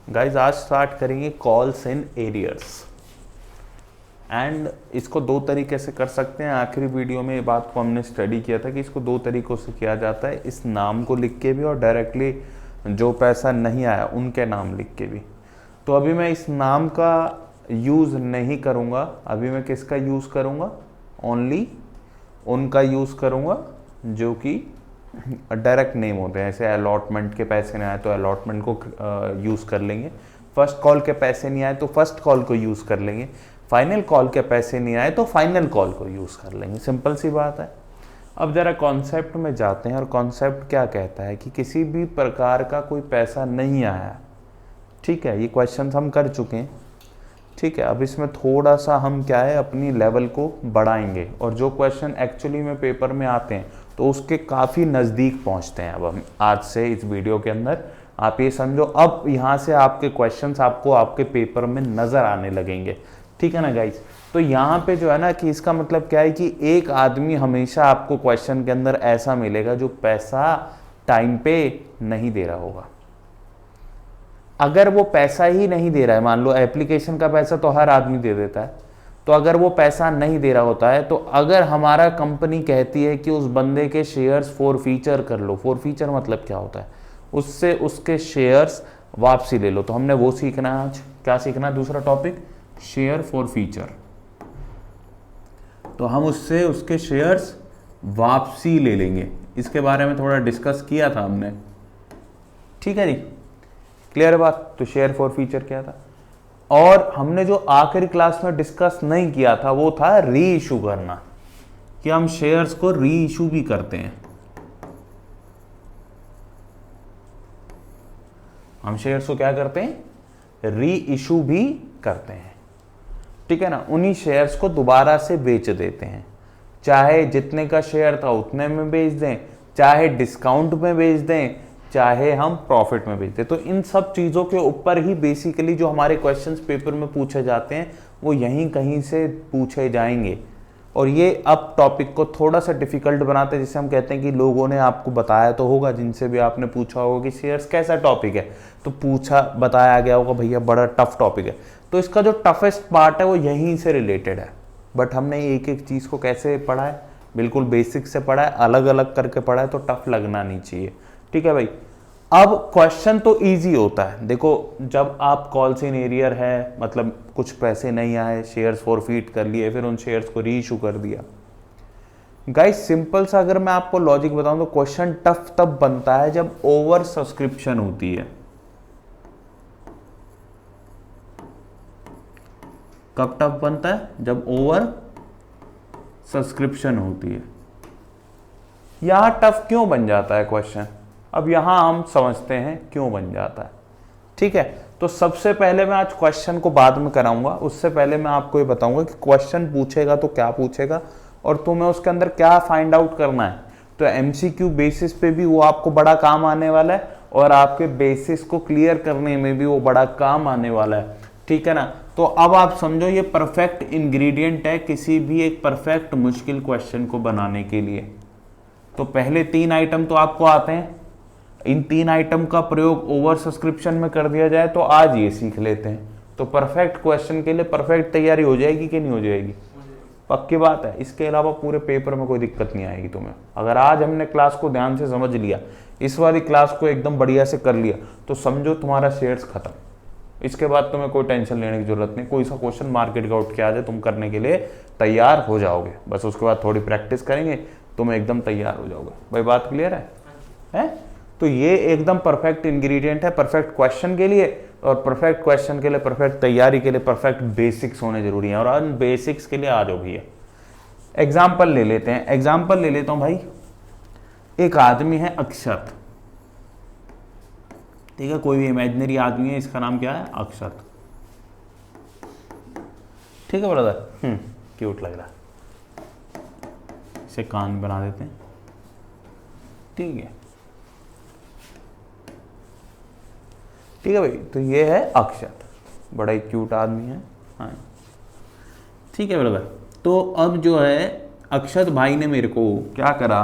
Guys आज start करेंगे calls in arrears and इसको दो तरीके से कर सकते हैं। आखिरी वीडियो में ये बात को हमने स्टडी किया था कि इसको दो तरीकों से किया जाता है, इस नाम को लिख के भी और डायरेक्टली जो पैसा नहीं आया उनके नाम लिख के भी। तो अभी मैं इस नाम का यूज़ नहीं करूँगा, अभी मैं किसका यूज़ करूँगा, ओनली उनका यूज़ करूँगा जो कि डायरेक्ट नेम होते हैं। ऐसे अलॉटमेंट के पैसे नहीं आए तो अलॉटमेंट को यूज़ कर लेंगे, फर्स्ट कॉल के पैसे नहीं आए तो फर्स्ट कॉल को यूज़ कर लेंगे, फाइनल कॉल के पैसे नहीं आए तो फाइनल कॉल को यूज़ कर लेंगे। सिंपल सी बात है। अब ज़रा कॉन्सेप्ट में जाते हैं और कॉन्सेप्ट क्या कहता है कि किसी भी प्रकार का कोई पैसा नहीं आया, ठीक है, ये क्वेश्चन हम कर चुके हैं, ठीक है। अब इसमें थोड़ा सा हम क्या है अपनी लेवल को बढ़ाएंगे और जो क्वेश्चन एक्चुअली में पेपर में आते हैं तो उसके काफ़ी नज़दीक पहुंचते हैं। अब हम आज से इस वीडियो के अंदर आप ये समझो, अब यहाँ से आपके क्वेश्चंस आपको आपके पेपर में नज़र आने लगेंगे, ठीक है ना गाइस। तो यहाँ पे जो है ना कि इसका मतलब क्या है कि एक आदमी हमेशा आपको क्वेश्चन के अंदर ऐसा मिलेगा जो पैसा टाइम पे नहीं दे रहा होगा। अगर वो पैसा ही नहीं दे रहा है, मान लो एप्लीकेशन का पैसा तो हर आदमी दे देता है, तो अगर वो पैसा नहीं दे रहा होता है तो अगर हमारा कंपनी कहती है कि उस बंदे के शेयर्स फॉरफीचर कर लो, फॉरफीचर मतलब क्या होता है, उससे उसके शेयर्स वापसी ले लो, तो हमने वो सीखना है आज। क्या सीखना है? दूसरा टॉपिक शेयर फॉरफीचर। तो हम उससे उसके शेयर्स वापसी ले लेंगे, इसके बारे में थोड़ा डिस्कस किया था हमने, ठीक है जी, क्लियर है बात। तो शेयर फॉरफीचर क्या था, और हमने जो आखिरी क्लास में डिस्कस नहीं किया था वो था री इशू करना, कि हम शेयर्स को री इशू भी करते हैं। हम शेयर्स को क्या करते हैं? री इशू भी करते हैं, ठीक है ना। उन्हीं शेयर्स को दोबारा से बेच देते हैं, चाहे जितने का शेयर था उतने में बेच दें, चाहे डिस्काउंट में बेच दें, चाहे हम प्रॉफिट में बेचते। तो इन सब चीज़ों के ऊपर ही बेसिकली जो हमारे क्वेश्चंस पेपर में पूछे जाते हैं वो यहीं कहीं से पूछे जाएंगे। और ये अब टॉपिक को थोड़ा सा डिफिकल्ट बनाते हैं, जिसे हम कहते हैं कि लोगों ने आपको बताया तो होगा, जिनसे भी आपने पूछा होगा कि शेयर्स कैसा टॉपिक है, तो पूछा बताया गया होगा भैया बड़ा टफ टॉपिक है, तो इसका जो टफेस्ट पार्ट है वो यहीं से रिलेटेड है। बट हमने एक एक चीज़ को कैसे पढ़ा है, बिल्कुल बेसिक से पढ़ा है, अलग अलग करके पढ़ा है, तो टफ लगना नहीं चाहिए, ठीक है भाई। अब क्वेश्चन तो इजी होता है, देखो जब आप कॉल्स इन एरियर है, मतलब कुछ पैसे नहीं आए, शेयर्स फॉरफीट कर लिए, फिर उन शेयर्स को री इशू कर दिया। गाइस सिंपल सा अगर मैं आपको लॉजिक बताऊं तो क्वेश्चन टफ तब बनता है जब ओवर सब्सक्रिप्शन होती है। कब टफ बनता है? जब ओवर सब्सक्रिप्शन होती है। यहां टफ क्यों बन जाता है क्वेश्चन, अब यहां हम समझते हैं क्यों बन जाता है, ठीक है। तो सबसे पहले मैं आज क्वेश्चन को बाद में कराऊंगा, उससे पहले मैं आपको ये बताऊंगा कि क्वेश्चन पूछेगा तो क्या पूछेगा और तुम्हें उसके अंदर क्या फाइंड आउट करना है। तो एमसीक्यू बेसिस पे भी वो आपको बड़ा काम आने वाला है और आपके बेसिस को क्लियर करने में भी वो बड़ा काम आने वाला है, ठीक है ना। तो अब आप समझो ये परफेक्ट इंग्रेडिएंट है किसी भी एक परफेक्ट मुश्किल क्वेश्चन को बनाने के लिए। तो पहले तीन आइटम तो आपको आते हैं, इन तीन आइटम का प्रयोग ओवर सब्सक्रिप्शन में कर दिया जाए तो आज ये सीख लेते हैं, तो परफेक्ट क्वेश्चन के लिए परफेक्ट तैयारी हो जाएगी कि नहीं हो जाएगी? पक्की बात है। इसके अलावा पूरे पेपर में कोई दिक्कत नहीं आएगी तुम्हें। अगर आज हमने क्लास को ध्यान से समझ लिया, इस वाली क्लास को एकदम बढ़िया से कर लिया, तो समझो तुम्हारा शेयर्स खत्म। इसके बाद तुम्हें कोई टेंशन लेने की जरूरत नहीं, कोई सा क्वेश्चन मार्केट का उठ के आ जाए तुम करने के लिए तैयार हो जाओगे। बस उसके बाद थोड़ी प्रैक्टिस करेंगे, तुम एकदम तैयार हो जाओगे। भाई बात क्लियर है? तो ये एकदम परफेक्ट इंग्रेडिएंट है परफेक्ट क्वेश्चन के लिए, और परफेक्ट क्वेश्चन के लिए, परफेक्ट तैयारी के लिए परफेक्ट बेसिक्स होने जरूरी है। और उन बेसिक्स के लिए आ जाओ भैया। एग्जाम्पल ले लेते हैं, एग्जाम्पल ले लेता हूं भाई। एक आदमी है अक्षत, ठीक है, कोई भी इमेजिनरी आदमी है, इसका नाम क्या है? अक्षत, ठीक है ब्रदर, क्यूट लग रहा है, इसे कान बना देते हैं, ठीक है, ठीक है भाई। तो ये है अक्षत, बड़ा ही क्यूट आदमी है, हाँ ठीक है ब्रदर। तो अब जो है अक्षत भाई ने मेरे को क्या करा,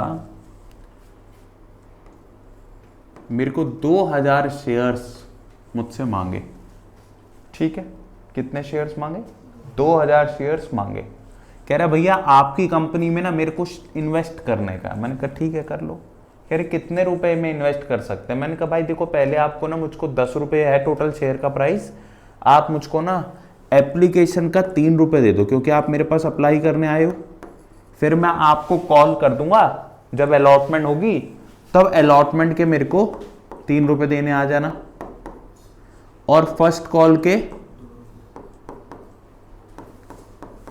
मेरे को 2000 शेयर्स मुझसे मांगे, ठीक है, कितने शेयर्स मांगे? 2000 शेयर्स मांगे। कह रहा भैया आपकी कंपनी में ना मेरे को इन्वेस्ट करने का। मैंने कहा ठीक है कर लो। कह रहे कितने रुपए में इन्वेस्ट कर सकते हैं? मैंने कहा भाई देखो पहले आपको ना मुझको 10 रुपये है टोटल शेयर का प्राइस, आप मुझको ना एप्लीकेशन का 3 रुपये दे दो क्योंकि आप मेरे पास अप्लाई करने आए हो। फिर मैं आपको कॉल कर दूंगा जब अलॉटमेंट होगी, तब अलॉटमेंट के मेरे को 3 रुपये देने आ जाना, और फर्स्ट कॉल के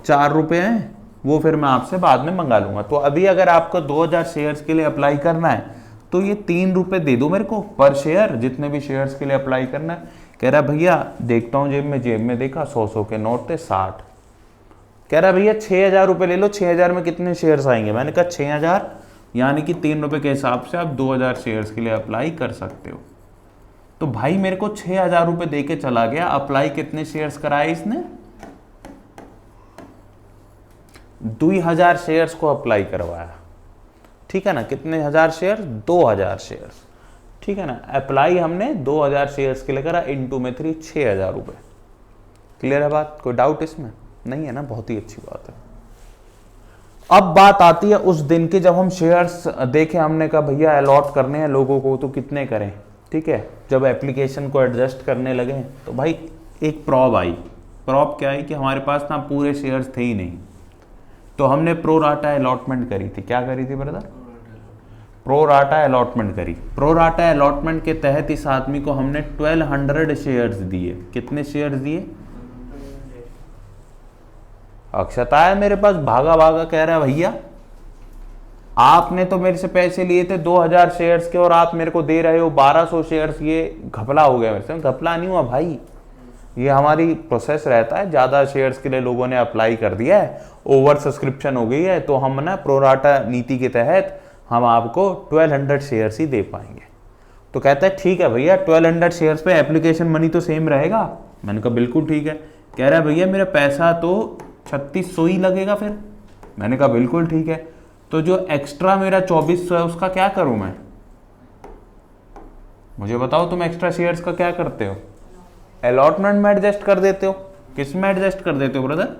4 रुपये हैं वो फिर मैं आपसे बाद में मंगा लूंगा। तो अभी अगर आपको 2000 शेयर्स के लिए अप्लाई करना है तो ये 3 रुपये दे दो मेरे को पर शेयर, जितने भी शेयर्स के लिए अप्लाई करना है। कह रहा भैया देखता हूँ जेब में देखा 100 के नोट थे 60। कह रहा भैया 6000 रुपये ले लो, 6000 में कितने शेयर्स आएंगे? मैंने कहा 6000 यानी कि 3 रुपये के हिसाब से आप 2000 शेयर्स के लिए अप्लाई कर सकते हो। तो भाई मेरे को 6000 रुपये दे के चला गया। अप्लाई कितने शेयर्स कराए इसने? 2000 शेयर्स को अप्लाई करवाया, ठीक है ना। कितने हजार शेयर? 2000 शेयर्स, ठीक है ना। अप्लाई हमने 2000 शेयर्स के लिए करा, इनटू में 3 6000 रुपये। क्लियर है बात? कोई डाउट इसमें नहीं है ना? बहुत ही अच्छी बात है। अब बात आती है उस दिन की जब हम शेयर्स देखे, हमने कहा भैया अलॉट करने हैं लोगों को तो कितने करें, ठीक है। जब एप्लीकेशन को एडजस्ट करने लगे तो भाई एक प्रॉब आई। प्रॉब क्या आई कि हमारे पास ना पूरे शेयर्स थे ही नहीं, तो हमने प्रो राटा अलॉटमेंट करी थी। क्या करी थी ब्रदर? प्रो राटा अलॉटमेंट करी। प्रो राटा अलॉटमेंट के तहत इस आदमी को हमने 1200 शेयर्स दिए। कितने शेयर्स दिए? अक्षता है मेरे पास भागा भागा कह रहा है भैया आपने तो मेरे से पैसे लिए थे 2000 शेयर्स के और आप मेरे को दे रहे हो 1200 शेयर्स। ये घपला हो गया मेरे से। घपला नहीं हुआ भाई, ये हमारी प्रोसेस रहता है। ज़्यादा शेयर्स के लिए लोगों ने अप्लाई कर दिया है, ओवर सब्सक्रिप्शन हो गई है, तो हम ना प्रोराटा नीति के तहत हम आपको 1200 शेयर्स ही दे पाएंगे। तो कहता है ठीक है भैया 1200 शेयर्स पे एप्लीकेशन मनी तो सेम रहेगा। मैंने कहा बिल्कुल ठीक है। कह रहा है भैया मेरा पैसा तो 3600 ही लगेगा फिर। मैंने कहा बिल्कुल ठीक है। तो जो एक्स्ट्रा मेरा 2400 है उसका क्या करूं मैं? मुझे बताओ तुम एक्स्ट्रा शेयर्स का क्या करते हो? अलॉटमेंट में एडजस्ट कर देते हो। किस में एडजस्ट कर देते हो ब्रदर?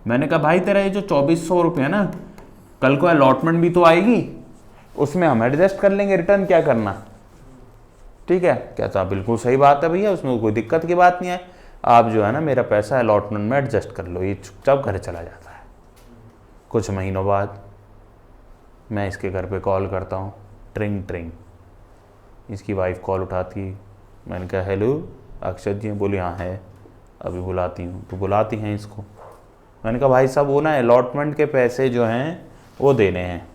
मैंने कहा भाई तेरा ये जो 2400 रुपये है ना, कल को अलॉटमेंट भी तो आएगी, उसमें हम एडजस्ट कर लेंगे, रिटर्न क्या करना, ठीक है। कहता बिल्कुल सही बात है भैया, उसमें कोई दिक्कत की बात नहीं है। आप जो है ना मेरा पैसा अलॉटमेंट में एडजस्ट कर लो। ये चुपचाप घर चला जाता है। कुछ महीनों बाद मैं इसके घर पे कॉल करता हूँ, ट्रिंग ट्रिंग। इसकी वाइफ कॉल उठाती। मैंने कहा हेलो अक्षत जी? बोली हाँ है, अभी बुलाती हूँ। तो बुलाती हैं इसको। मैंने कहा भाई साहब वो ना अलॉटमेंट के पैसे जो हैं वो देने हैं।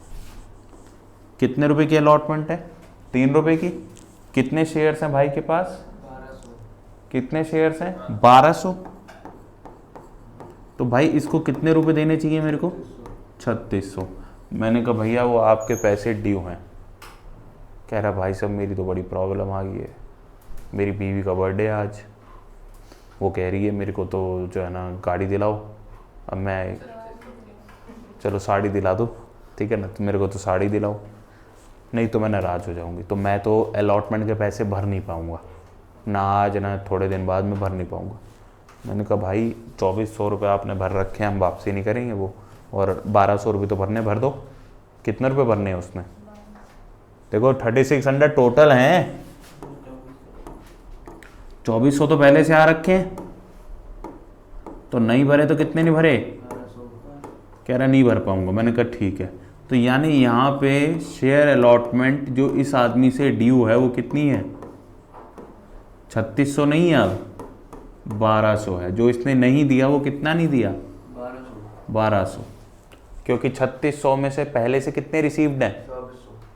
कितने रुपए की अलॉटमेंट है? 3 रुपए की। कितने शेयर्स हैं भाई के पास? 1200। कितने शेयर्स हैं? 1200। तो भाई इसको कितने रुपए देने चाहिए मेरे को? 3600। मैंने कहा भैया वो आपके पैसे ड्यू हैं। कह रहा भाई साहब मेरी तो बड़ी प्रॉब्लम आ गई है, मेरी बीवी का बर्थडे है आज, वो कह रही है मेरे को तो जो है ना गाड़ी दिलाओ। अब मैं चलो साड़ी दिला दो, ठीक है ना, तो मेरे को तो साड़ी दिलाओ, नहीं तो मैं नाराज़ हो जाऊंगी। तो मैं तो अलॉटमेंट के पैसे भर नहीं पाऊंगा, ना आज ना थोड़े दिन बाद में भर नहीं पाऊंगा। मैंने कहा भाई 2400 रुपये आपने भर रखे हैं, हम वापसी नहीं करेंगे वो, और 1200 रुपये तो भरने भर दो। कितने रुपये भरने हैं उसमें? देखो 3600 टोटल हैं, 2400 तो पहले से आ रखे हैं, तो नहीं भरे तो कितने नहीं भरे? कह रहा नहीं भर पाऊंगा। मैंने कहा ठीक है। तो यानी यहाँ पे शेयर अलॉटमेंट जो इस आदमी से ड्यू है वो कितनी है? 3600 नहीं है, अब 1200 है। जो इसने नहीं दिया वो कितना नहीं दिया? 1200। क्योंकि 3600 में से पहले से कितने रिसीव्ड हैं?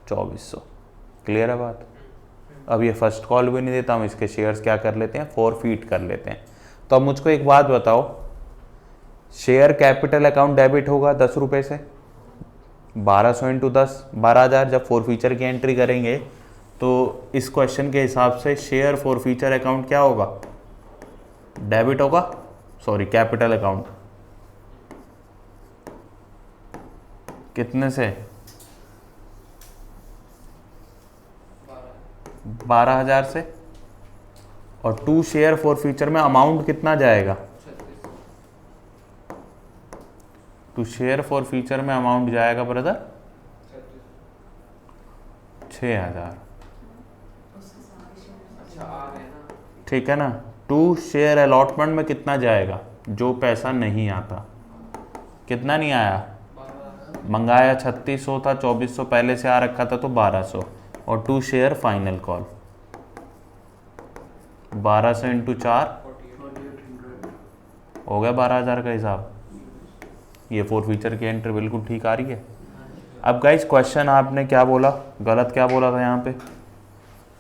2400। क्लियर है बात? अब ये फर्स्ट कॉल भी नहीं देता, हम इसके शेयर्स क्या कर लेते हैं? फॉरफीट कर लेते हैं। तो अब मुझको एक बात बताओ, शेयर कैपिटल अकाउंट डेबिट होगा 10 रुपये से, 1200 इंटू 10 12,000। जब फॉरफीचर की एंट्री करेंगे तो इस क्वेश्चन के हिसाब से शेयर फॉरफीचर अकाउंट क्या होगा? डेबिट होगा, सॉरी कैपिटल अकाउंट। कितने से? 12,000 से, और 2 शेयर फॉर फ्यूचर में अमाउंट कितना जाएगा? 2 शेयर फॉर फ्यूचर में अमाउंट जाएगा ब्रदर 6,000। ठीक है ना। 2 शेयर अलॉटमेंट में कितना जाएगा? जो पैसा नहीं आता, कितना नहीं आया? मंगाया 3600 था, 2400 पहले से आ रखा था तो 1200, और 2 शेयर फाइनल कॉल 1200 इंटू 4 हो गया 12,000 का हिसाब। ये फॉर फ्यूचर की एंट्री बिल्कुल ठीक आ रही है। अब गाइस क्वेश्चन आपने क्या बोला, गलत क्या बोला था यहाँ पे?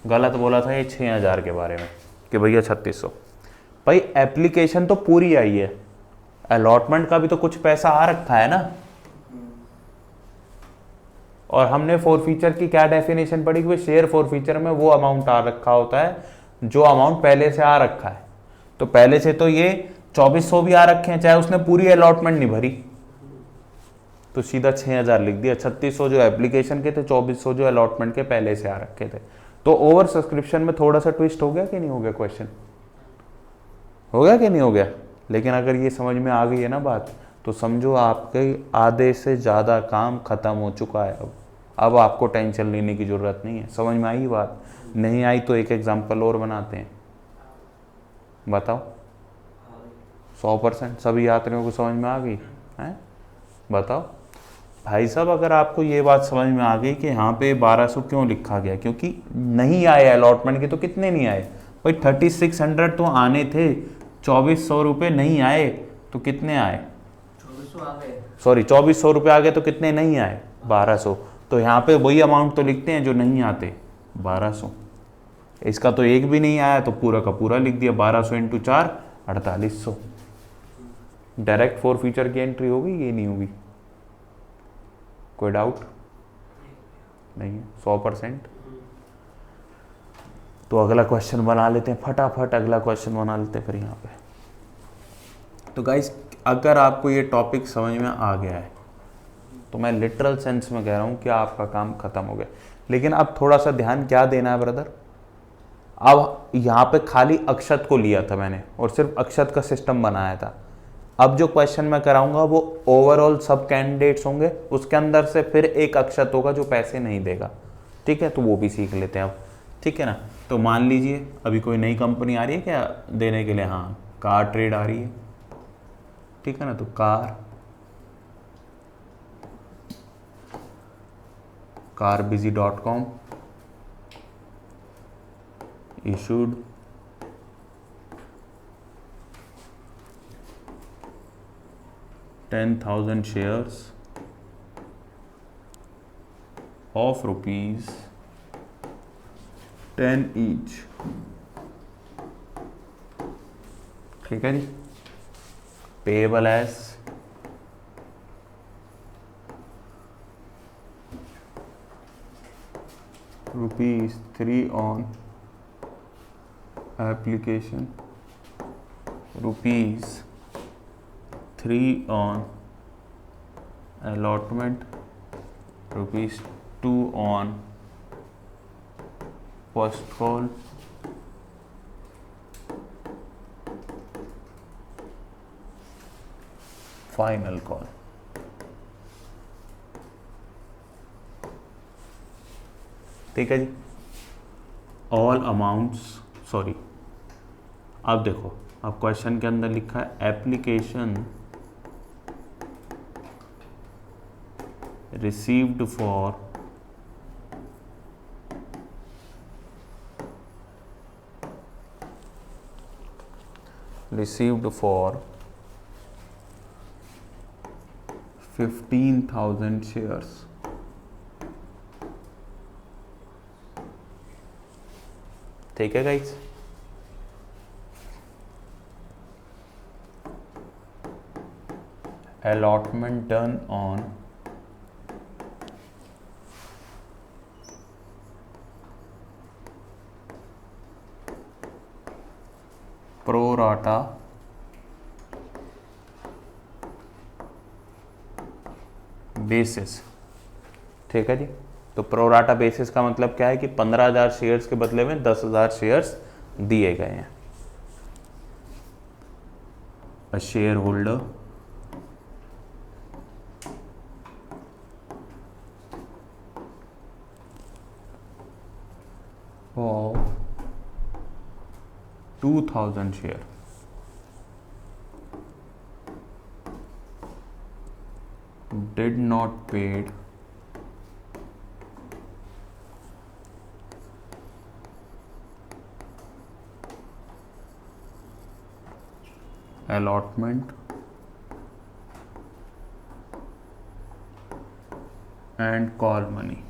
गलत बोला था ये 6,000 के बारे में कि भैया 3600। भाई एप्लीकेशन तो पूरी आई है, अलॉटमेंट का भी तो कुछ पैसा आ रखा है ना। और हमने फॉर फ्यूचर की क्या डेफिनेशन पढ़ी कि शेयर फॉर फ्यूचर में वो अमाउंट आ रखा होता है जो अमाउंट पहले से आ रखा है। तो पहले से तो ये 2400 भी आ रखे हैं, चाहे उसने पूरी अलॉटमेंट नहीं भरी, तो सीधा 6,000 लिख दिया। 3600 जो एप्लीकेशन के थे, 2400 जो अलॉटमेंट के पहले से आ रखे थे। तो ओवर सब्सक्रिप्शन में थोड़ा सा ट्विस्ट हो गया कि नहीं हो गया? क्वेश्चन हो गया कि नहीं हो गया? लेकिन अगर ये समझ में आ गई है ना बात, तो समझो आपके आधे से ज़्यादा काम खत्म हो चुका है। अब आपको टेंशन लेने की ज़रूरत नहीं है। समझ में आई बात? नहीं आई तो एक एग्जाम्पल और बनाते हैं। बताओ 100% सभी यात्रियों को समझ में आ गई है? बताओ भाई साहब, अगर आपको ये बात समझ में आ गई कि यहाँ पे 1200 क्यों लिखा गया, क्योंकि नहीं आए अलॉटमेंट के, तो कितने नहीं आए भाई? 3600 तो आने थे, 2400 रुपये नहीं आए तो कितने आए? 2400 रुपये आ गए तो कितने नहीं आए? 1200। तो यहाँ पे वही अमाउंट तो लिखते हैं जो नहीं आते, 1200। इसका तो एक भी नहीं आया तो पूरा का पूरा लिख दिया 1200 इंटू 4 4800। डायरेक्ट फॉर फ्यूचर की एंट्री होगी ये नहीं होगी? कोई डाउट नहीं है? 100%। तो अगला क्वेश्चन बना लेते हैं फटाफट, अगला क्वेश्चन बना लेते हैं फिर यहाँ पे। तो गाइस अगर आपको ये टॉपिक समझ में आ गया है तो मैं लिटरल सेंस में कह रहा हूँ कि आपका काम खत्म हो गया। लेकिन अब थोड़ा सा ध्यान क्या देना है ब्रदर, अब यहाँ पे खाली अक्षत को लिया था मैंने और सिर्फ अक्षत का सिस्टम बनाया था। अब जो क्वेश्चन मैं कराऊंगा वो ओवरऑल सब कैंडिडेट्स होंगे, उसके अंदर से फिर एक अक्षत होगा जो पैसे नहीं देगा। ठीक है, तो वो भी सीख लेते हैं अब। ठीक है ना। तो मान लीजिए अभी कोई नई कंपनी आ रही है क्या देने के लिए? हाँ, कार ट्रेड आ रही है। ठीक है ना। तो carbizy.com issued 10,000 shares of rupees 10 each। ठीक है जी। Payable as ₹3 on application, ₹3 on allotment, ₹2 on post call, final call। ठीक है जी। ऑल अमाउंट्स, सॉरी, अब देखो, अब क्वेश्चन के अंदर लिखा है application received for received for 15,000 shares। ठीक है guys. allotment done on pro rata basis। ठीक है जी। तो प्रोराटा बेसिस का मतलब क्या है कि 15,000 शेयर्स के बदले में 10,000 शेयर्स दिए गए हैं। A share holder of 2,000 share did not paid allotment and call money।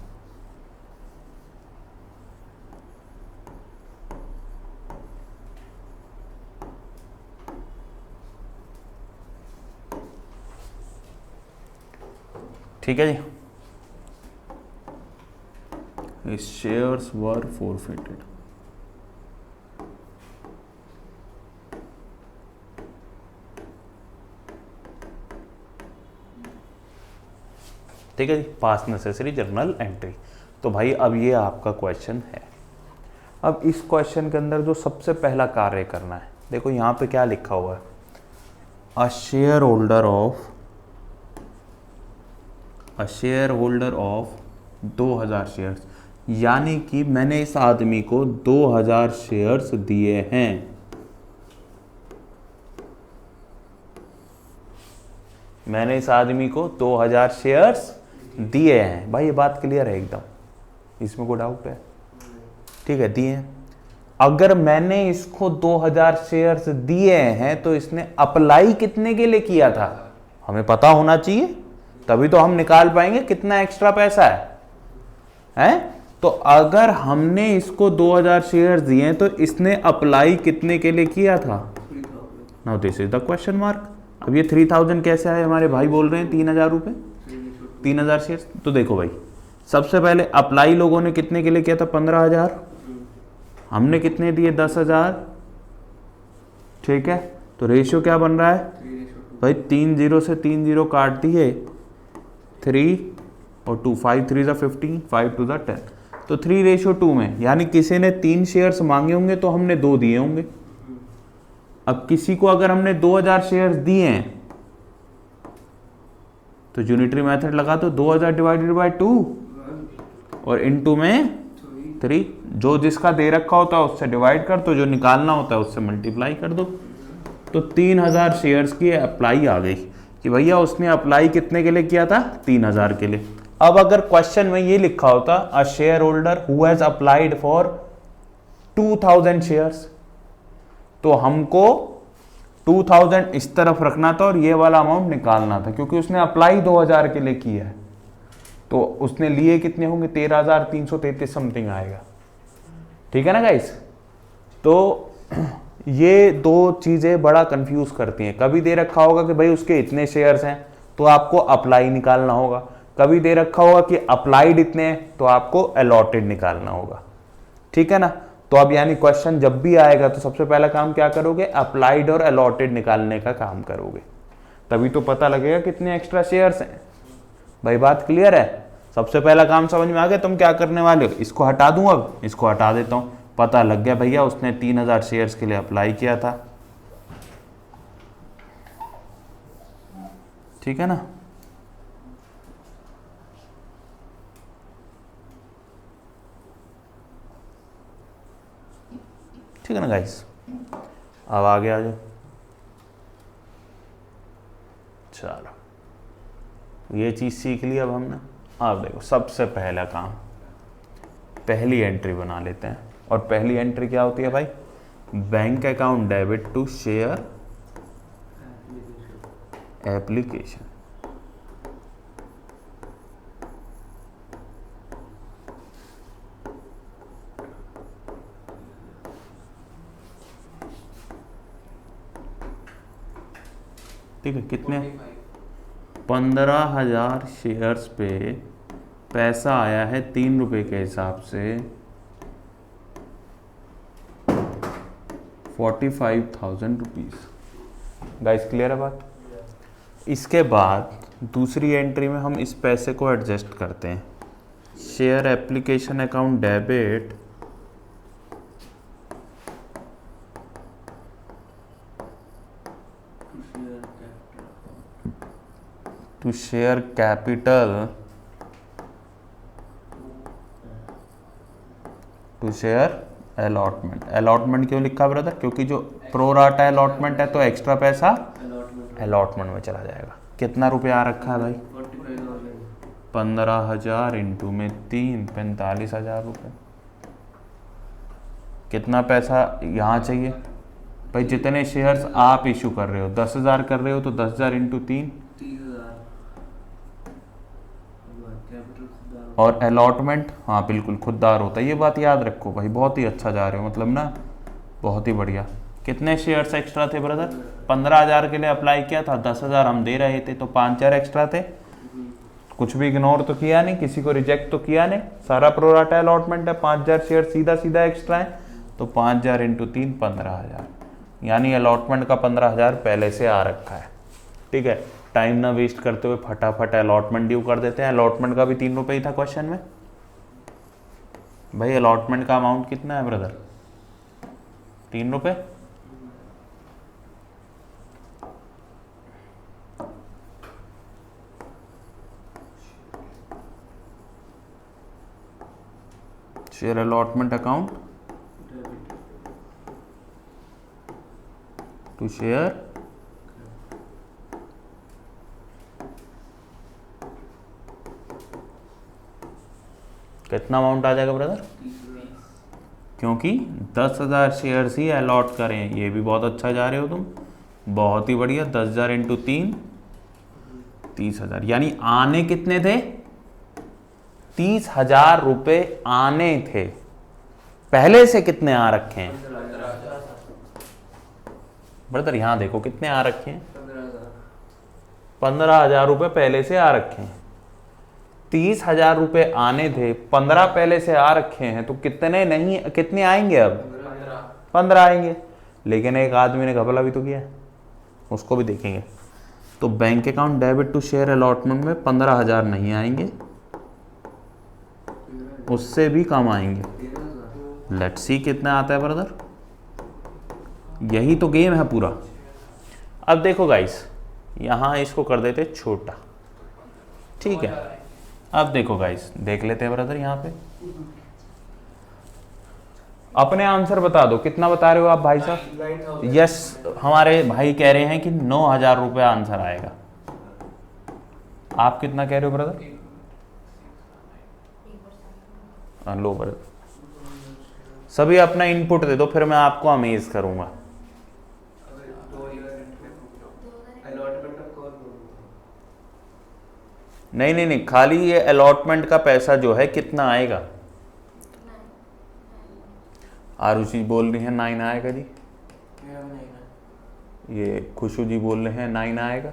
ठीक है जी, शेयर्स वर फोरफिटेड। ठीक है जी, पास नेसेसरी जर्नल एंट्री। तो भाई अब ये आपका क्वेश्चन है। अब इस क्वेश्चन के अंदर जो सबसे पहला कार्य करना है, देखो यहाँ पे क्या लिखा हुआ है, a share holder of 2000 shares, यानी कि मैंने इस आदमी को 2000 शेयर्स दिए हैं। मैंने इस आदमी को 2000 शेयर्स दिए हैं। भाई ये बात क्लियर है एकदम, इसमें कोई डाउट है? ठीक है, दिए हैं। अगर मैंने इसको 2000 शेयर्स दिए हैं तो इसने अप्लाई कितने के लिए किया था, हमें पता होना चाहिए, तभी तो हम निकाल पाएंगे कितना एक्स्ट्रा पैसा है? तो अगर हमने इसको 2000 शेयर्स दिए हैं तो इसने अप्लाई कितने के लिए किया था? Now this is the question mark. अब ये 3000 कैसे आए? हमारे भाई बोल रहे हैं 3000 रुपए, 3000 शेयर्स। तो देखो भाई, सबसे पहले अप्लाई लोगों ने कितने के लिए किया था? 15,000। हमने कितने दिए? 10,000। ठीक है, तो रेशियो क्या बन रहा है भाई? 3 0 से 3 0 काट दिए, 3 और 2, 5 3 ज़ा 15, 5 2 ज़ा 10, तो 3:2 में, यानी किसी ने 3 शेयर्स मांगे होंगे तो हमने 2 दिए होंगे। अब किसी को अगर हमने 2000 शेयर्स दिए हैं तो यूनिटरी मेथड लगा तो 2000 डिवाइडेड बाय 2 और इनटू में 3, जो जिसका दे रखा होता है उससे डिवाइड कर दो, जो निकालना होता है उससे मल्टीप्लाई कर दो। तो 3000 शेयर्स की अप्लाई आ गई कि भैया उसने अप्लाई कितने के लिए किया था? 3000 के लिए। अब अगर क्वेश्चन में ये लिखा होता a share holder who has applied for 2000 shares, तो हमको 2000 इस तरफ रखना था और ये वाला अमाउंट निकालना था, क्योंकि उसने अप्लाई 2000 के लिए किया है। तो उसने लिए कितने होंगे? 13,333 समथिंग आएगा। ठीक है ना गाइस? तो ये दो चीजें बड़ा कंफ्यूज करती हैं। कभी दे रखा होगा कि भाई उसके इतने शेयर्स हैं तो आपको अप्लाई निकालना होगा, कभी दे रखा होगा कि अप्लाइड इतने हैं तो आपको अलॉटेड निकालना होगा। ठीक है ना? तो अब यानी क्वेश्चन जब भी आएगा तो सबसे पहला काम क्या करोगे? अप्लाइड और अलॉटेड निकालने का काम करोगे, तभी तो पता लगेगा कितने एक्स्ट्रा शेयर्स हैं। भाई बात क्लियर है? सबसे पहला काम समझ में आ गया? तुम क्या करने वाले हो? इसको हटा दूं, अब इसको हटा देता हूं। पता लग गया भैया उसने 3000 शेयर्स के लिए अप्लाई किया था। ठीक है ना? ठीक है ना गाइस? अब आगे आ जाओ। चलो ये चीज सीख ली अब हमने। अब देखो सबसे पहला काम, पहली एंट्री बना लेते हैं। और पहली एंट्री क्या होती है भाई? Bank account debit to share application. ठीक है, कितने? 15,000 शेयर्स पे पैसा आया है 3 रुपए के हिसाब से 45,000 रुपीज़। गाइस क्लियर है बात? इसके बाद दूसरी एंट्री में हम इस पैसे को एडजस्ट करते हैं। Share application account debit to share capital to share allotment. Allotment क्यों लिखा ब्रदर? क्योंकि जो प्रोराटा अलॉटमेंट है तो एक्स्ट्रा पैसा अलॉटमेंट में चला जाएगा। कितना रुपया आ रखा है भाई? 15,000 इंटू में 3, 45,000 रुपये। कितना पैसा यहाँ चाहिए भाई? जितने शेयर्स आप इशू कर रहे हो, 10,000 कर रहे हो तो 10,000 इंटू 3, और अलॉटमेंट हाँ बिल्कुल खुददार होता है। ये बात याद रखो भाई, बहुत ही अच्छा जा रहे हो, मतलब ना बहुत ही बढ़िया। कितने शेयर्स एक्स्ट्रा थे ब्रदर? 15,000 के लिए अप्लाई किया था, 10,000 हम दे रहे थे तो 5,000 एक्स्ट्रा थे। कुछ भी इग्नोर तो किया नहीं, किसी को रिजेक्ट तो किया नहीं, सारा प्रोराटा अलॉटमेंट है। 5,000 शेयर सीधा सीधा एक्स्ट्रा है तो 5,000 इंटू 3, 15,000, यानी अलॉटमेंट का 15,000 पहले से आ रखा है। ठीक है, टाइम ना वेस्ट करते हुए फटाफट अलॉटमेंट ड्यू कर देते हैं। अलॉटमेंट का भी 3 रुपये ही था क्वेश्चन में भाई। अलॉटमेंट का अमाउंट कितना है ब्रदर? 3 रुपये। Share allotment account to share कितना अमाउंट आ जाएगा ब्रदर? क्योंकि 10,000 शेयर्स ही अलॉट करें। ये भी बहुत अच्छा जा रहे हो तुम, बहुत ही बढ़िया। 10,000 इंटू 3, 30,000, यानी आने कितने थे? 30,000 रुपए आने थे। पहले से कितने आ रखे हैं ब्रदर? यहां देखो कितने आ रखे हैं, 15,000 रुपए पहले से आ रखे हैं। 30,000 रुपए आने थे, 15 पहले से आ रखे हैं, तो कितने नहीं, कितने आएंगे अब? 15 आएंगे। लेकिन एक आदमी ने घपला भी तो किया, उसको भी देखेंगे। तो bank account debit to share allotment में 15,000 नहीं आएंगे, उससे भी कम आएंगे। लेट्स सी कितना आता है ब्रदर। यही तो गेम है पूरा। अब देखो गाइस, यहां इसको कर देते छोटा, ठीक है। अब देखो गाइस, देख लेते हैं ब्रदर यहां पे। अपने आंसर बता दो, कितना बता रहे हो आप भाई साहब? यस, हमारे भाई कह रहे हैं कि 9,000 रुपये आंसर आएगा। आप कितना कह रहे हो ब्रदर? लो ब्रदर, सभी अपना इनपुट दे दो, फिर मैं आपको अमेज करूंगा। नहीं नहीं नहीं, खाली ये अलॉटमेंट का पैसा जो है कितना आएगा? आरुषि बोल रही है 9 आएगा जी। ये खुशू जी बोल रहे हैं 9 आएगा।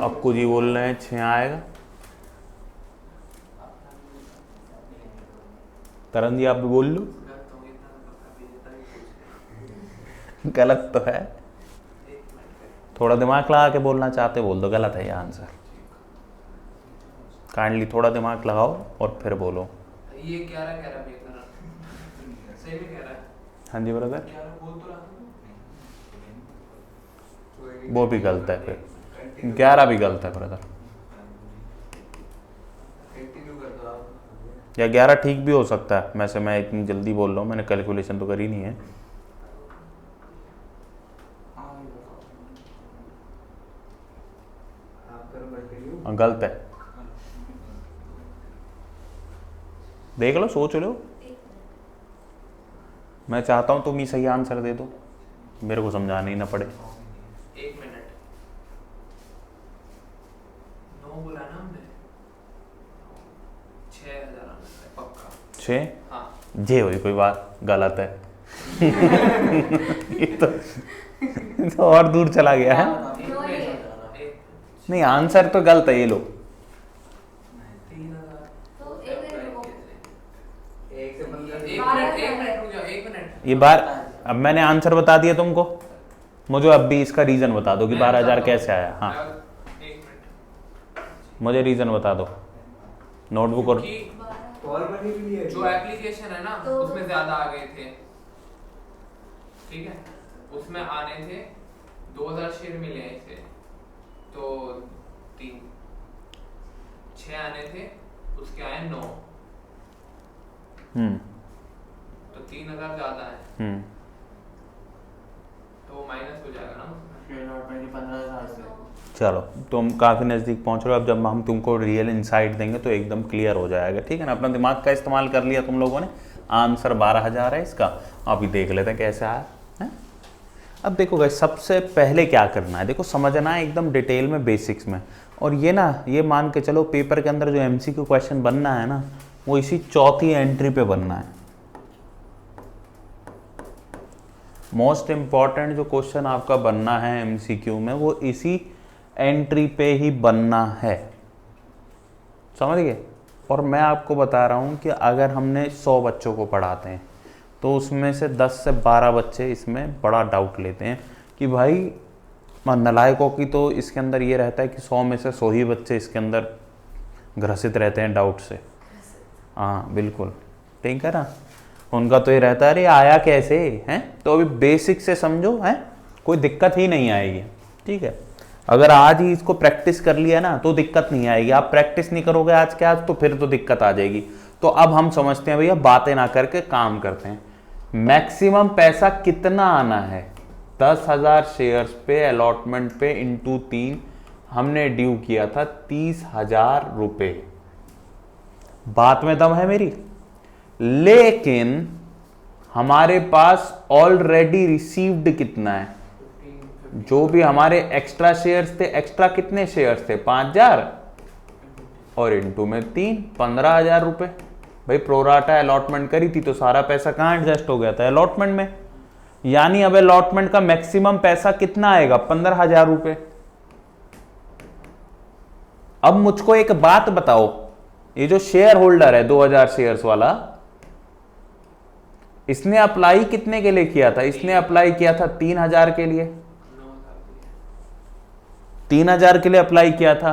अक्कू जी बोल रहे हैं 6 आएगा। करण जी आप भी बोल लो। गलत तो है, थोड़ा दिमाग लगा के बोलना चाहते बोल दो, गलत है ये आंसर। काइंडली थोड़ा दिमाग लगाओ और फिर बोलो। ये 11 सही में कह रहा है। हाँ जी ब्रदर, बोल तो रहा वो भी गलत है, फिर 11 भी गलत है ब्रदर। या 11 ठीक भी हो सकता है, वैसे मैं इतनी जल्दी बोल रहा हूँ, मैंने कैलकुलेशन तो करी नहीं है। गलत है, देख लो, सोच लो। मैं चाहता हूं तुम ही सही आंसर दे दो, मेरे को समझाना ही ना पड़े। 1 मिनट। 9 बोला ना हमने, 6,000 पक्का। 6? हाँ। जे हुई कोई बात, गलत है। ये तो और दूर चला गया है। नहीं, आंसर तो गलत है, ये लो। ये बार अब मैंने आंसर बता दिया तुमको, मुझे अब भी इसका रीजन बता दो कि 12,000 कैसे आया। हाँ एक मिनट, मुझे रीजन बता दो, नोटबुक और क्योंकि जो एप्लीकेशन है ना उसमें ज्यादा आ गए थे, ठीक है, उसमें आने थे 2000 शेयर मिले थे, तो 6 आने थे, उसके आए 9, तो 3000 ज्यादा है, तो माइनस हो जाएगा ना उसमें। 15,000 से। चलो तुम काफ़ी नज़दीक पहुंच रहे हो, अब जब हम तुमको रियल इंसाइट देंगे तो एकदम क्लियर हो जाएगा, ठीक है ना। अपना दिमाग का इस्तेमाल कर लिया तुम लोगों ने, आंसर 12,000 है इसका। अभी देख लेते हैं कैसे आया है। अब देखो गाइस, सबसे पहले क्या करना है, देखो समझना है एकदम डिटेल में, बेसिक्स में। और ये ना, ये मान के चलो पेपर के अंदर जो MCQ क्वेश्चन बनना है ना, वो इसी चौथी एंट्री पे बनना है। मोस्ट इम्पॉर्टेंट जो क्वेश्चन आपका बनना है MCQ में, वो इसी एंट्री पे ही बनना है, समझ गए। और मैं आपको बता रहा हूँ कि अगर हमने 100 बच्चों को पढ़ाते हैं तो उसमें से 10 से 12 बच्चे इसमें बड़ा डाउट लेते हैं कि भाई, नालायकों की तो इसके अंदर ये रहता है कि 100 में से 100 ही बच्चे इसके अंदर ग्रसित रहते हैं डाउट से। हाँ बिल्कुल ठीक है ना, उनका तो ये रहता है अरे आया कैसे हैं। तो अभी बेसिक से समझो, हैं कोई दिक्कत ही नहीं आएगी, ठीक है। अगर आज ही इसको प्रैक्टिस कर लिया ना तो दिक्कत नहीं आएगी, आप प्रैक्टिस नहीं करोगे आज के आज तो फिर तो दिक्कत आ जाएगी। तो अब हम समझते हैं भैया, बातें ना करके काम करते हैं। मैक्सिमम पैसा कितना आना है, 10,000 शेयर्स पे अलॉटमेंट पे इंटू 3, हमने ड्यू किया था 30,000 रुपए। बात में दम है मेरी, लेकिन हमारे पास ऑलरेडी रिसीव्ड कितना है, जो भी हमारे एक्स्ट्रा शेयर्स थे, एक्स्ट्रा कितने शेयर्स थे 5,000 और इंटू में 3, 15,000 रुपए। भाई प्रोराटा अलॉटमेंट करी थी तो सारा पैसा कहां एडजस्ट हो गया था, अलॉटमेंट में। यानी अब अलॉटमेंट का मैक्सिमम पैसा कितना आएगा, 15,000 रुपए। अब मुझको एक बात बताओ, ये जो शेयर होल्डर है 2,000 शेयर्स वाला, इसने अप्लाई कितने के लिए किया था, इसने अप्लाई किया था 3,000 के लिए, 3,000 के लिए अप्लाई किया था।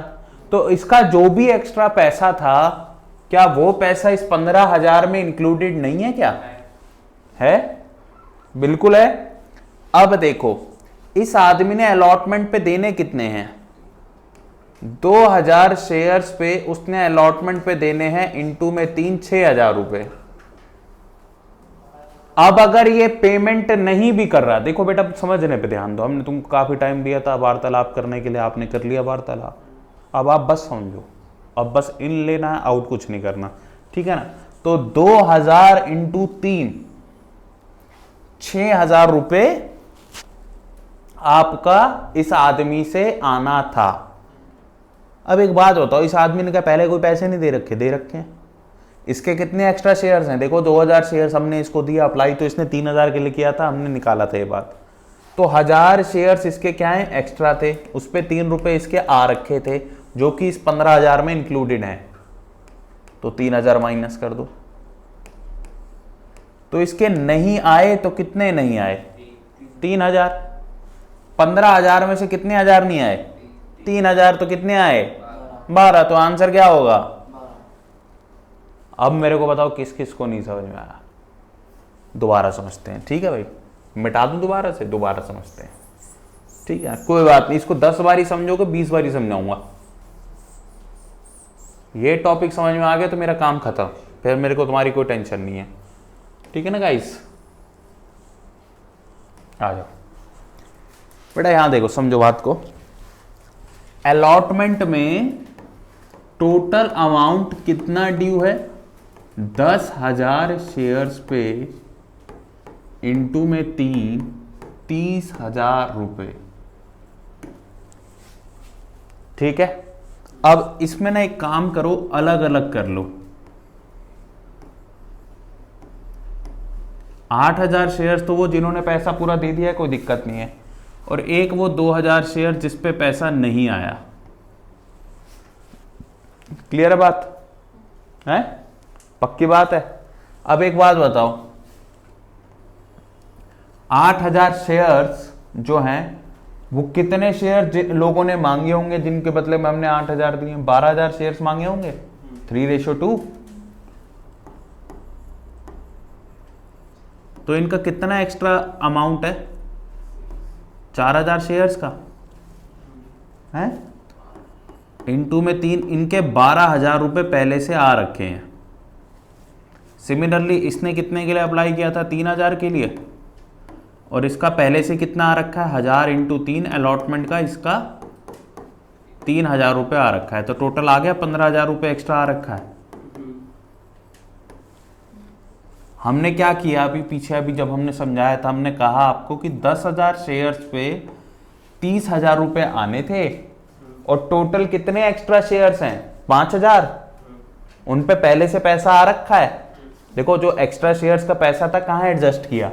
तो इसका जो भी एक्स्ट्रा पैसा था, क्या वो पैसा इस 15,000 में इंक्लूडेड नहीं है क्या, है, बिल्कुल है। अब देखो, इस आदमी ने अलॉटमेंट पे देने कितने हैं, 2,000 शेयर्स पे उसने अलॉटमेंट पे देने हैं इंटू में 3, 6,000 रुपए। अब अगर ये पेमेंट नहीं भी कर रहा, देखो बेटा समझने पे ध्यान दो, हमने तुमको काफी टाइम दिया था वार्तालाप करने के लिए, आपने कर लिया वार्तालाप। अब आप बस समझो, अब बस इन लेना है, आउट कुछ नहीं करना, ठीक है ना। तो 2,000 इंटू 3, 6,000 रुपए आपका इस आदमी से आना था। अब एक बात बताओ, इस आदमी ने क्या पहले कोई पैसे नहीं दे रखे, दे रखे हैं। इसके कितने एक्स्ट्रा शेयर्स हैं, देखो 2,000 शेयर्स हमने इसको दिया अप्लाई, तो इसने 3,000 के लिए किया था, हमने निकाला था ये बात। तो 1,000 शेयर्स इसके क्या हैं, एक्स्ट्रा थे, उस पे 3 रुपए इसके आ रखे थे, जो कि इस 15,000 में इंक्लूडेड हैं। तो 3,000 माइनस कर दो, तो इसके नहीं आए तो कितने नहीं आए, 3,000। 15,000 में से कितने हजार नहीं आए, 3,000, तो कितने आए, 12। तो आंसर क्या होगा। अब मेरे को बताओ किस किस को नहीं समझ में आया, दोबारा समझते हैं, ठीक है भाई, मिटा दूं दोबारा से, दोबारा समझते हैं, ठीक है, कोई बात नहीं। इसको 10 बारी समझोगे, 20 बारी समझाऊंगा। ये टॉपिक समझ में आ गया तो मेरा काम खत्म, फिर मेरे को तुम्हारी कोई टेंशन नहीं है, ठीक है ना गाइस। आ जाओ बेटा, यहां देखो, समझो बात को। अलॉटमेंट में टोटल अमाउंट कितना ड्यू है, 10,000 शेयर्स पे इंटू में 3, 30,000 रुपए, ठीक है। अब इसमें ना एक काम करो, अलग अलग कर लो। 8,000 शेयर्स तो वो जिन्होंने पैसा पूरा दे दिया है, कोई दिक्कत नहीं है, और एक वो 2,000 शेयर जिस पे पैसा नहीं आया। क्लियर है बात, है पक्की बात है। अब एक बात बताओ, 8,000 शेयर्स जो हैं वो कितने शेयर लोगों ने मांगे होंगे जिनके बदले में हमने 8,000 दिए? 12,000 शेयर्स मांगे होंगे, 3:2। तो इनका कितना एक्स्ट्रा अमाउंट है? 4,000 शेयर्स का है, इनटू में 3, इनके 12,000 रुपए पहले से आ रखे हैं। सिमिलरली इसने कितने के लिए अप्लाई किया था? 3,000 के लिए, और इसका पहले से कितना आ रखा है? 1,000 × 3 अलॉटमेंट का इसका 3,000 रुपये आ रखा है, तो टोटल आ गया 15,000 रुपये एक्स्ट्रा आ रखा है। हमने क्या किया अभी पीछे, अभी जब हमने समझाया था, हमने कहा आपको कि 10,000 शेयर्स पे 30,000 रुपये आने थे, और टोटल कितने एक्स्ट्रा शेयर्स हैं? 5,000। उन पे पहले से पैसा आ रखा है। देखो जो एक्स्ट्रा शेयर्स का पैसा था कहाँ एडजस्ट किया?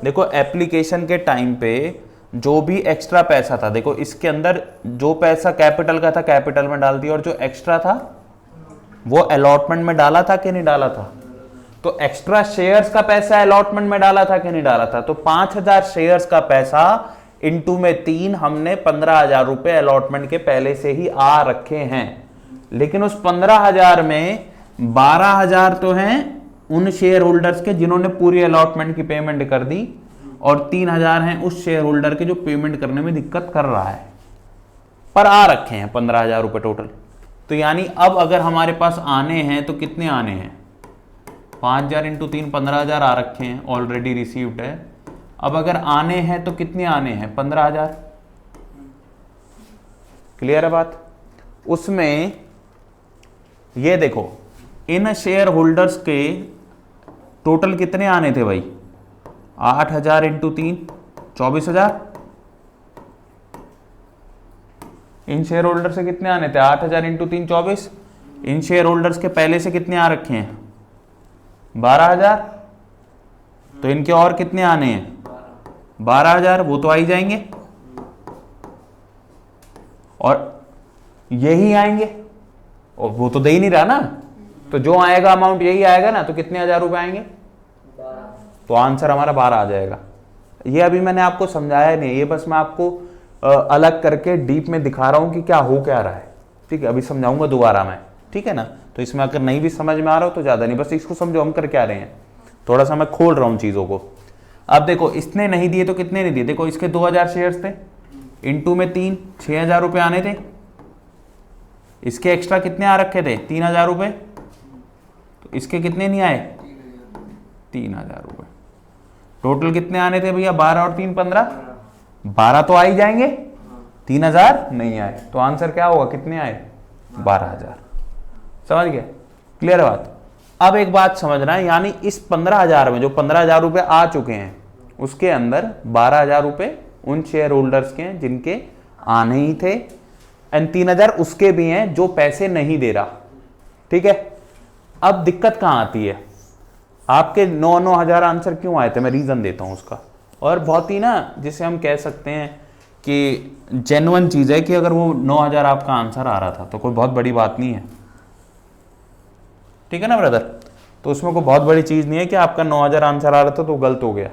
देखो एप्लीकेशन के टाइम पे जो भी एक्स्ट्रा पैसा था, देखो इसके अंदर जो पैसा कैपिटल का था कैपिटल में डाल दिया, और जो एक्स्ट्रा था वो अलॉटमेंट में डाला था कि नहीं डाला था? तो एक्स्ट्रा शेयर्स का पैसा अलॉटमेंट में डाला था कि नहीं डाला था? तो 5,000 शेयर्स का पैसा इनटू में 3, हमने 15,000 रुपए अलॉटमेंट के पहले से ही आ रखे हैं। लेकिन उस 15,000 में 12,000 तो हैं उन शेयर होल्डर्स के जिन्होंने पूरी अलॉटमेंट की पेमेंट कर दी, और 3,000 हैं उस शेयर होल्डर के जो पेमेंट करने में दिक्कत कर रहा है, पर आ रखे हैं 15,000 रुपए टोटल। तो यानी अब अगर हमारे पास आने हैं तो कितने आने हैं? 5,000 × 3 15,000 आ रखे हैं, ऑलरेडी रिसीव्ड है। अब अगर आने हैं तो कितने आने हैं? 15,000। क्लियर है बात? उसमें ये देखो इन शेयर होल्डर्स के टोटल कितने आने थे भाई? 8,000 × 3 24,000। इन शेयर होल्डर से कितने आने थे? 8,000 × 3 24। इन शेयर होल्डर्स के पहले से कितने आ रखे हैं? 12,000। तो इनके और कितने आने हैं? 12,000। वो तो आ ही जाएंगे, और यही आएंगे, और वो तो दे ही नहीं रहा ना, तो जो आएगा अमाउंट यही आएगा ना। तो कितने 1,000 रुपए आएंगे? 12। तो आंसर हमारा 12 आ जाएगा। ये अभी मैंने आपको समझाया नहीं, ये बस मैं आपको अलग करके डीप में दिखा रहा हूं कि क्या हो क्या रहा है। ठीक है, अभी समझाऊंगा दोबारा मैं, ठीक है ना? तो इसमें अगर नहीं भी समझ में आ रहा हो तो ज्यादा नहीं, बस इसको समझो हम कर क्या रहे हैं, थोड़ा सा मैं खोल रहा हूं चीजों को। अब देखो इसने नहीं दिए तो कितने नहीं दिए? देखो इसके 2,000 शेयर्स थे, इनटू में 3 6,000 रुपए आने थे। इसके एक्स्ट्रा कितने आ रखे थे? 3,000 रुपए। तो इसके कितने नहीं आए? 3,000 रुपए। टोटल कितने आने थे भैया? 12 और 3 15। 12 तो आ ही जाएंगे, 3,000 नहीं आए, तो आंसर क्या होगा? कितने आए? 12,000। समझ गए? क्लियर बात? अब एक बात समझना है, यानी इस 15,000 में जो 15,000 रुपए आ चुके हैं उसके अंदर 12,000 रुपए उन शेयर होल्डर्स के हैं जिनके आने ही थे, एंड 3,000 उसके भी हैं जो पैसे नहीं दे रहा। ठीक है, अब दिक्कत कहां आती है? आपके 9,000 आंसर क्यों आए थे? मैं रीजन देता हूं उसका। और बहुत ही ना, जिसे हम कह सकते हैं कि जेन्युइन चीज है कि अगर वो 9,000 आपका आंसर आ रहा था तो कोई बहुत बड़ी बात नहीं है। ठीक है ना ब्रदर? तो उसमें कोई बहुत बड़ी चीज नहीं है कि आपका 9,000 आंसर आ रहा था तो गलत हो गया।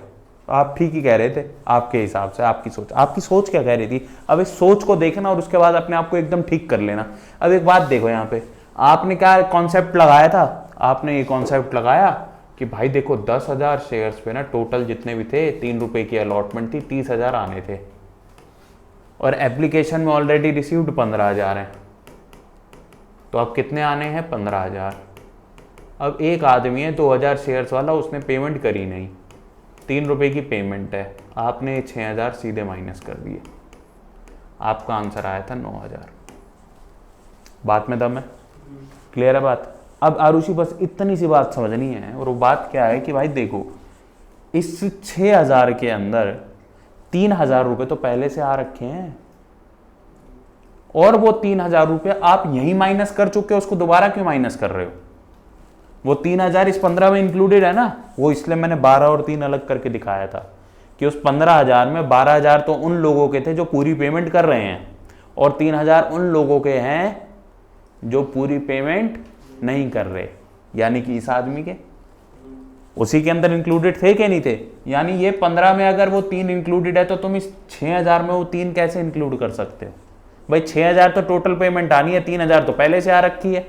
आप ठीक ही कह रहे थे आपके हिसाब से। आपकी सोच क्या कह रही थी? अब इस सोच को देखना और उसके बाद अपने आप को एकदम ठीक कर लेना। अब एक बात देखो, यहाँ पे आपने क्या कॉन्सेप्ट लगाया था? आपने ये कॉन्सेप्ट लगाया कि भाई देखो 10,000 शेयर्स पे ना टोटल जितने भी थे 3 रुपए की अलॉटमेंट थी, 30,000 आने थे, और एप्लीकेशन में ऑलरेडी रिसीव्ड 15,000 हैं। तो अब कितने आने हैं? 15,000। अब एक आदमी है 2,000 शेयर्स वाला, उसने पेमेंट करी नहीं, 3 रुपए की पेमेंट है, आपने 6,000 सीधे माइनस कर दिए, आपका आंसर आया था 9,000। बात में दम है? क्लियर है बात? अब आरुषि बस इतनी सी बात समझनी है, और वो बात क्या है कि भाई देखो इस 6,000 के अंदर 3,000 रुपए तो पहले से आ रखे हैं, और वो 3,000 रुपए आप यही माइनस कर चुके हो, उसको दोबारा क्यों माइनस कर रहे हो? वो 3,000 इस 15 में इंक्लूडेड है ना, वो इसलिए मैंने 12 और 3 अलग करके दिखाया था कि उस 15,000 में 12,000 तो उन लोगों के थे जो पूरी पेमेंट कर रहे हैं, और 3,000 उन लोगों के हैं जो पूरी पेमेंट नहीं कर रहे, यानी कि इस आदमी के। उसी के अंदर इंक्लूडेड थे कि नहीं थे? यानी ये 15 में अगर वो 3 इंक्लूडेड है तो तुम इस 6000 में वो 3 कैसे इंक्लूड कर सकते हो भाई? 6000 तो टोटल पेमेंट आनी है, 3000 तो पहले से आ रखी है।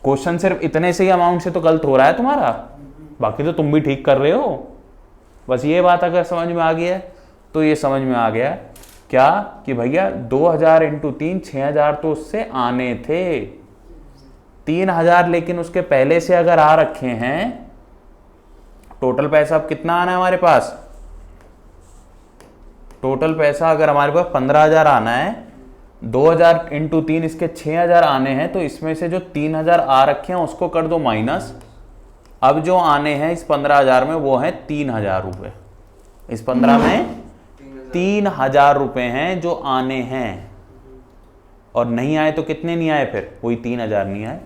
क्वेश्चन सिर्फ इतने से ही अमाउंट से तो गलत हो रहा है तुम्हारा, बाकी तो तुम भी ठीक कर रहे हो। बस ये बात अगर समझ में आ गई है तो ये समझ में आ गया क्या कि भैया 2000 इंटू 3 6000 तो उससे आने थे, 3000 लेकिन उसके पहले से अगर आ रखे हैं, टोटल पैसा अब कितना आना है हमारे पास? टोटल पैसा अगर हमारे पास 15000 आना है, 2000 इंटू 3 इसके 6000 आने हैं, तो इसमें से जो 3000 आ रखे हैं उसको कर दो माइनस। अब जो आने हैं इस 15000 में वो है 3000 रुपए। इस 15 में 3000 रुपए हैं जो आने हैं, और नहीं आए तो कितने नहीं आए? फिर वही 3000 नहीं आए।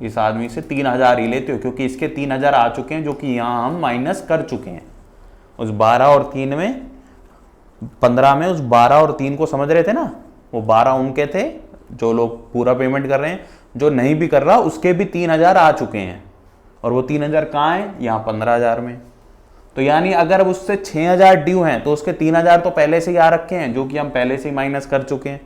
इस आदमी से 3000 ही लेते हो क्योंकि इसके 3000 आ चुके हैं जो कि यहां हम माइनस कर चुके हैं। उस 12 और 3 में 15 में उस 12 और 3 को समझ रहे थे ना, वो 12 उनके थे जो लोग पूरा पेमेंट कर रहे हैं, जो नहीं भी कर रहा उसके भी 3000 आ चुके हैं, और वो 3000 कहाँ है? यहाँ 15000 में। तो यानी अगर अब उससे 6000 ड्यू हैं तो उसके 3000 तो पहले से ही आ रखे हैं जो कि हम पहले से ही माइनस कर चुके हैं।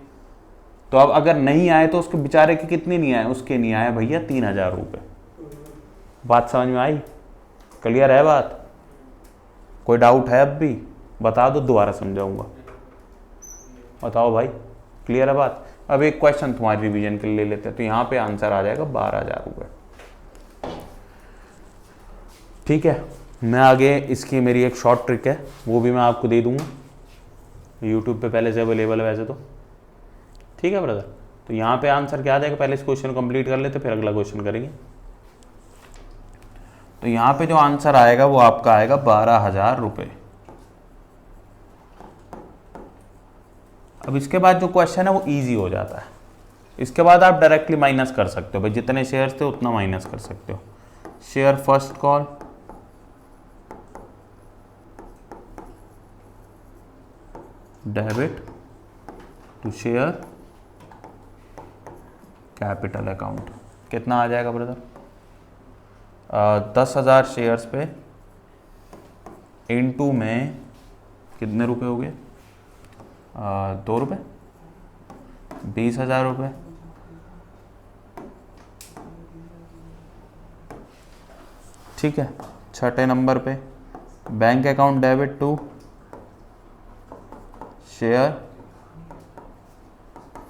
तो अब अगर नहीं आए तो उसके बेचारे के कितने नहीं आए? उसके नहीं आए भैया 3000 रुपये। बात समझ में आई? क्लियर है बात? कोई डाउट है अब भी? बता दो, दोबारा समझाऊंगा। बताओ भाई, क्लियर है बात? अब एक क्वेश्चन तुम्हारी रिवीजन के लिए ले लेते हैं। तो यहाँ पे आंसर आ जाएगा 12000 रुपये। ठीक है, मैं आगे इसकी मेरी एक शॉर्ट ट्रिक है, वो भी मैं आपको दे दूंगा, यूट्यूब पे पहले से अवेलेबल है वैसे तो। ठीक है ब्रदर, तो यहाँ पे आंसर क्या आ जाएगा? पहले इस क्वेश्चन को कंप्लीट कर लेते फिर अगला क्वेश्चन करेंगे। तो यहाँ पे जो आंसर आएगा वो आपका आएगा 12000 रुपये। अब इसके बाद जो क्वेश्चन है वो इजी हो जाता है। इसके बाद आप डायरेक्टली माइनस कर सकते हो भाई, जितने शेयर्स थे उतना माइनस कर सकते हो। Share first call debit to share capital account. कितना आ जाएगा ब्रदर? 10,000 शेयर्स पे इनटू में कितने रुपए हो गए? 2 रुपये, 20,000 रुपये। ठीक है, छठे नंबर पे bank account debit to share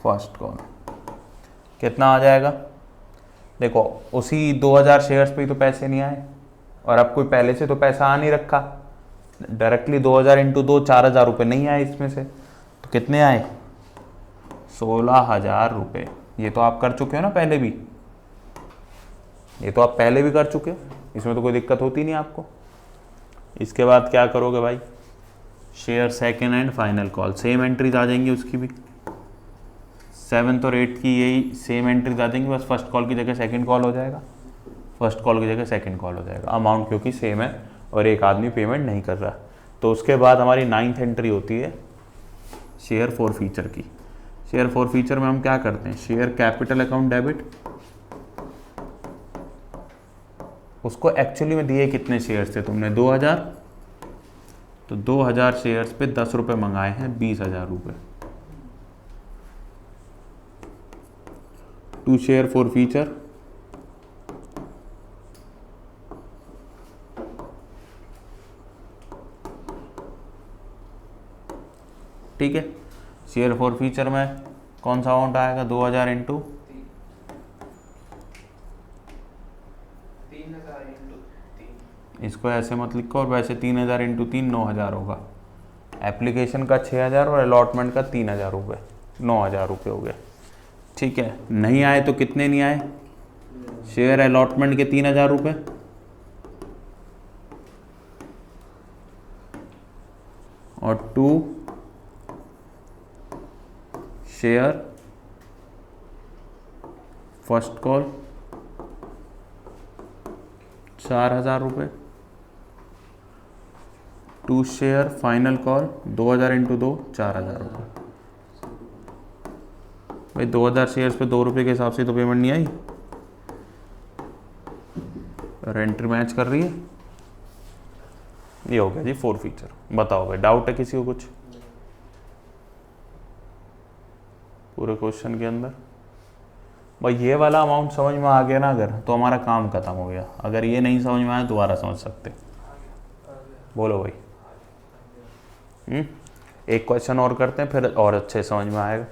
first call. कितना आ जाएगा? देखो उसी 2000 शेयर्स पे ही तो पैसे नहीं आए, और अब कोई पहले से तो पैसा आ नहीं रखा। डायरेक्टली 2000 इंटू 2 4000 रुपये नहीं आए इसमें से, तो कितने आए? 16,000 रुपये। ये तो आप कर चुके हो ना पहले भी, ये तो आप पहले भी कर चुके हो, इसमें तो कोई दिक्कत होती नहीं आपको। इसके बाद क्या करोगे भाई? Share second and final call, same entries आ जाएंगी उसकी भी। 7th और 8th की यही सेम एंट्रीज आ जाएंगी, बस फर्स्ट कॉल की जगह सेकंड कॉल हो जाएगा, फर्स्ट कॉल की जगह सेकंड कॉल हो जाएगा। अमाउंट क्योंकि सेम है और एक आदमी पेमेंट नहीं कर रहा। तो उसके बाद हमारी 9th एंट्री होती है शेयर फॉर फीचर की। शेयर फॉर फीचर में हम क्या करते हैं? शेयर कैपिटल अकाउंट डेबिट, उसको एक्चुअली में दिए कितने शेयर्स थे तुमने? 2000, तो 2000 शेयर्स पे 10 रुपये मंगाए हैं, 20,000 रुपये टू शेयर फॉर फीचर ठीक है। शेयर फॉर फीचर में कौन सा अमाउंट आएगा? 2000 इंटू 3, इसको ऐसे मत लिखो, और वैसे 3000 इंटू 3 9000 होगा। एप्लीकेशन का 6000 और अलॉटमेंट का 3000 रुपये, 9000 रुपये हो गए। ठीक है, नहीं आए तो कितने नहीं आए? शेयर अलॉटमेंट के 3000 रुपये और 2 शेयर फर्स्ट कॉल 4000 रुपये, 2 शेयर फाइनल कॉल 2000 इंटू 2 4000 रुपये। भाई 2000 शेयर्स पे 2 रुपये के हिसाब से तो पेमेंट नहीं आई। और एंट्री मैच कर रही है। ये हो गया जी 4 फीचर। बताओ भाई, डाउट है किसी को कुछ पूरे क्वेश्चन के अंदर? भाई ये वाला अमाउंट समझ में आ गया ना अगर, तो हमारा काम खत्म हो गया। अगर ये नहीं समझ में आया दोबारा समझ सकते। बोलो भाई। एक क्वेश्चन और करते हैं फिर और अच्छे समझ में आएगा।